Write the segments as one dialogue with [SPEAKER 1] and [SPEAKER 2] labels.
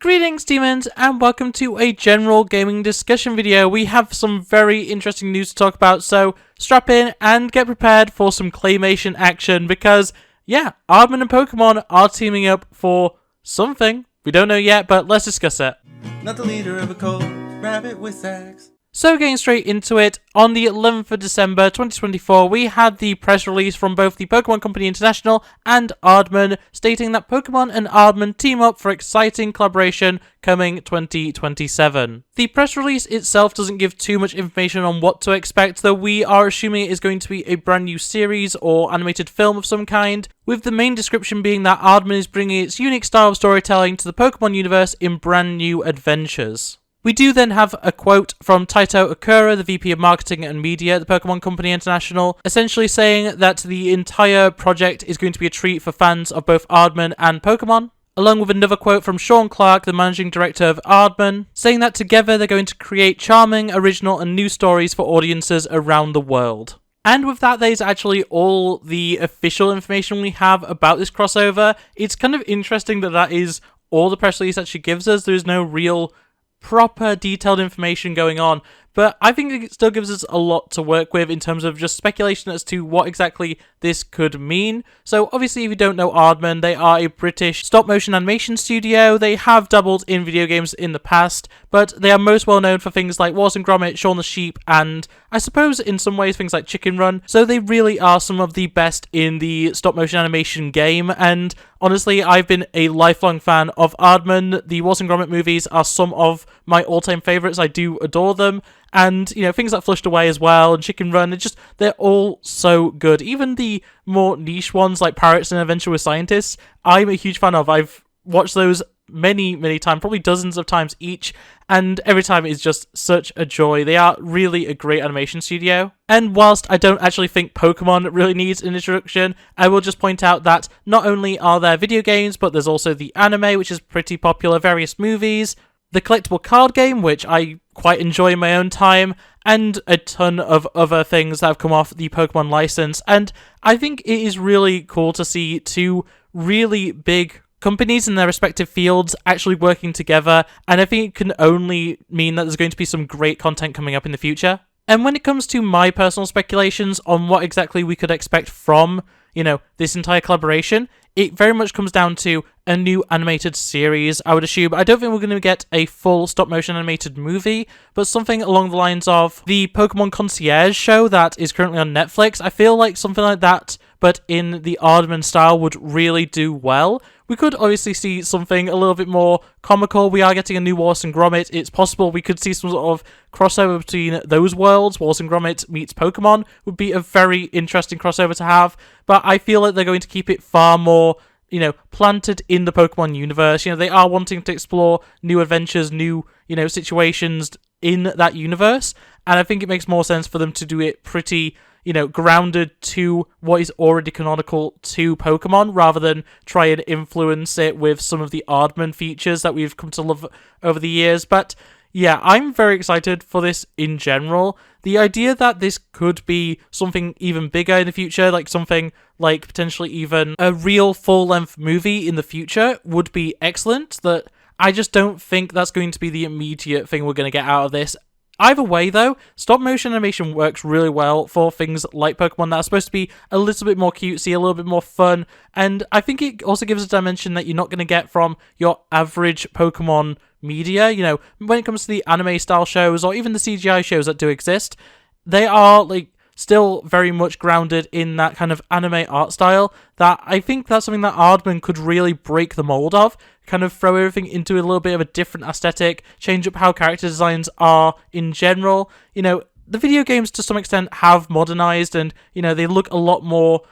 [SPEAKER 1] Greetings demons and welcome to a general gaming discussion video. We have some very interesting news to talk about, so strap in and get prepared for some claymation action because, yeah, Aardman and Pokemon are teaming up for something. We don't know yet, but let's discuss it.
[SPEAKER 2] Not the leader of a cult, RabbitWithAxe.
[SPEAKER 1] So getting straight into it, on the 11th of December 2024, we had the press release from both the Pokémon Company International and Aardman stating that Pokemon and Aardman team up for exciting collaboration coming 2027. The press release itself doesn't give too much information on what to expect, though we are assuming it is going to be a brand new series or animated film of some kind, with the main description being that Aardman is bringing its unique style of storytelling to the Pokemon universe in brand new adventures. We do then have a quote from Taito Okura, the VP of Marketing and Media at the Pokémon Company International, essentially saying that the entire project is going to be a treat for fans of both Aardman and Pokemon, along with another quote from Sean Clark, the Managing Director of Aardman, saying that together they're going to create charming, original and new stories for audiences around the world. And with that, that is actually all the official information we have about this crossover. It's kind of interesting that that is all the press release actually gives us. There's no real proper detailed information going on, but I think it still gives us a lot to work with in terms of just speculation as to what exactly this could mean. So obviously, if you don't know Aardman, they are a British stop-motion animation studio. They have dabbled in video games in the past, but they are most well known for things like Wallace and Gromit, Shaun the Sheep, and I suppose in some ways things like Chicken Run. So they really are some of the best in the stop-motion animation game, and honestly, I've been a lifelong fan of Aardman. The Wallace and Gromit movies are some of my all-time favourites. I do adore them. And, you know, things like Flushed Away as well, and Chicken Run, they're all so good. Even the more niche ones, like Pirates and Adventure with Scientists, I'm a huge fan of. I've watched those many times, probably dozens of times each, and every time it's just such a joy. They are really a great animation studio. And whilst I don't actually think Pokemon really needs an introduction, I will just point out that not only are there video games, but there's also the anime, which is pretty popular, various movies, the collectible card game, which I quite enjoy in my own time, and a ton of other things that have come off the Pokemon license. And I think it is really cool to see two really big companies in their respective fields actually working together, and I think it can only mean that there's going to be some great content coming up in the future. And when it comes to my personal speculations on what exactly we could expect from, you know, this entire collaboration, it very much comes down to a new animated series, I would assume. I don't think we're going to get a full stop-motion animated movie, but something along the lines of the Pokemon Concierge show that is currently on Netflix. I feel like something like that, but in the Aardman style, would really do well. We could obviously see something a little bit more comical. We are getting a new Wallace and Gromit. It's possible we could see some sort of crossover between those worlds. Wallace and Gromit meets Pokemon would be a very interesting crossover to have, but I feel like they're going to keep it far more, you know, planted in the Pokemon universe. You know, they are wanting to explore new adventures, new, you know, situations in that universe, and I think it makes more sense for them to do it pretty, you know, grounded to what is already canonical to Pokemon, rather than try and influence it with some of the Aardman features that we've come to love over the years. But yeah, I'm very excited for this in general. The idea that this could be something even bigger in the future, like something like potentially even a real full-length movie in the future, would be excellent. That I just don't think that's going to be the immediate thing we're going to get out of this. Either way, though, stop-motion animation works really well for things like Pokemon that are supposed to be a little bit more cutesy, a little bit more fun, and I think it also gives a dimension that you're not going to get from your average Pokemon media. You know, when it comes to the anime-style shows, or even the CGI shows that do exist, they are, like, still very much grounded in that kind of anime art style, that I think that's something that Aardman could really break the mold of, kind of throw everything into a little bit of a different aesthetic, change up how character designs are in general. You know, the video games to some extent have modernized, and, you know, they look a lot more,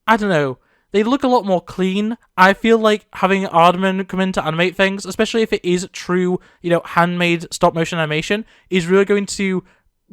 [SPEAKER 1] I don't know, they look a lot more clean. I feel like having Aardman come in to animate things, especially if it is true, you know, handmade stop-motion animation, is really going to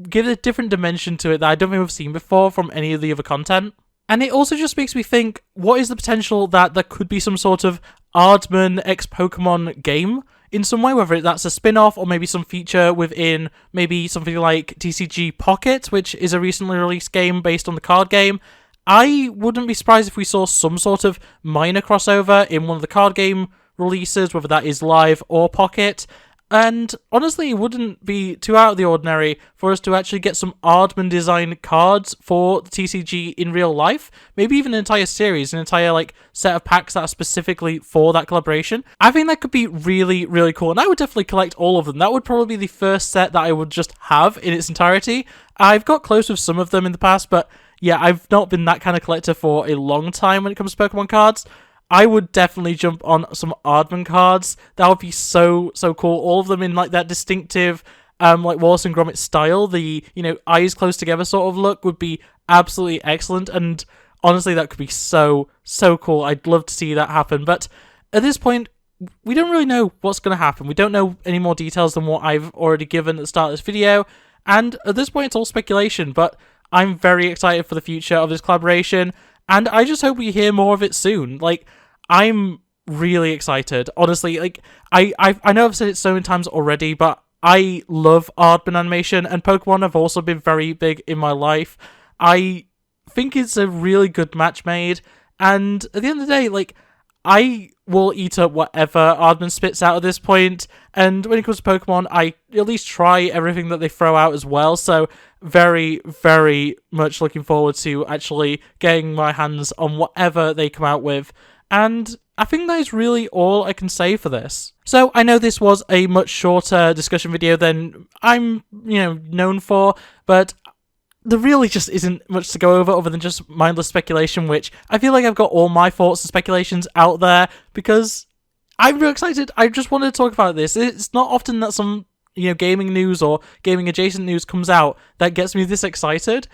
[SPEAKER 1] give a different dimension to it that I don't think we've seen before from any of the other content. And it also just makes me think, what is the potential that there could be some sort of Aardman x Pokemon game in some way, whether that's a spin-off or maybe some feature within maybe something like TCG Pocket, which is a recently released game based on the card game. I wouldn't be surprised if we saw some sort of minor crossover in one of the card game releases, whether that is live or pocket. And honestly, it wouldn't be too out of the ordinary for us to actually get some Aardman designed cards for the TCG in real life. Maybe even an entire series, an entire set of packs that are specifically for that collaboration. I think that could be really, really cool, and I would definitely collect all of them. That would probably be the first set that I would just have in its entirety. I've got close with some of them in the past, but yeah, I've not been that kind of collector for a long time when it comes to Pokemon cards. I would definitely jump on some Aardman cards. That would be so cool. All of them in that distinctive Wallace and Gromit style. The eyes close together sort of look would be absolutely excellent. And honestly, that could be so cool. I'd love to see that happen. But at this point, we don't really know what's going to happen. We don't know any more details than what I've already given at the start of this video. And at this point, it's all speculation. But I'm very excited for the future of this collaboration. And I just hope we hear more of it soon. I'm really excited. Honestly, I know I've said it so many times already, but I love Aardman animation, and Pokemon have also been very big in my life. I think it's a really good match made, and at the end of the day, I will eat up whatever Aardman spits out at this point, and when it comes to Pokemon, I at least try everything that they throw out as well, so very, very much looking forward to actually getting my hands on whatever they come out with. And I think that is really all I can say for this. So I know this was a much shorter discussion video than I'm, known for, but there really just isn't much to go over other than just mindless speculation, which I feel like I've got all my thoughts and speculations out there because I'm really excited. I just wanted to talk about this. It's not often that some, gaming news or gaming adjacent news comes out that gets me this excited,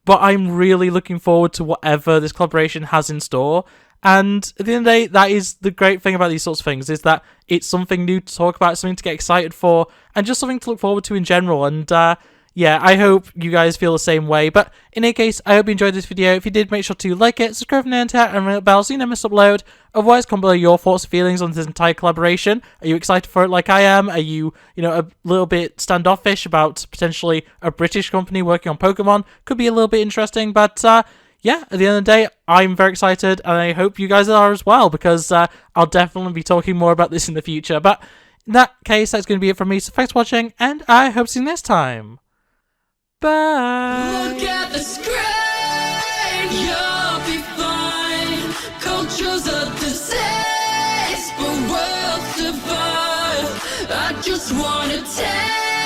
[SPEAKER 1] but I'm really looking forward to whatever this collaboration has in store. And at the end of the day, that is the great thing about these sorts of things, is that it's something new to talk about, something to get excited for, and just something to look forward to in general. And yeah, I hope you guys feel the same way. But in any case, I hope you enjoyed this video. If you did, make sure to like it, subscribe and ring the bell so you never miss upload. Otherwise, comment below your thoughts and feelings on this entire collaboration. Are you excited for it like I am? Are you, a little bit standoffish about potentially a British company working on Pokemon? Could be a little bit interesting, but yeah, at the end of the day, I'm very excited, and I hope you guys are as well, because I'll definitely be talking more about this in the future. But in that case, that's going to be it from me, so thanks for watching, and I hope to see you next time. Bye!
[SPEAKER 3] Look at the screen, you'll be fine. Culture's a disease, but we'll survive. I just wanna take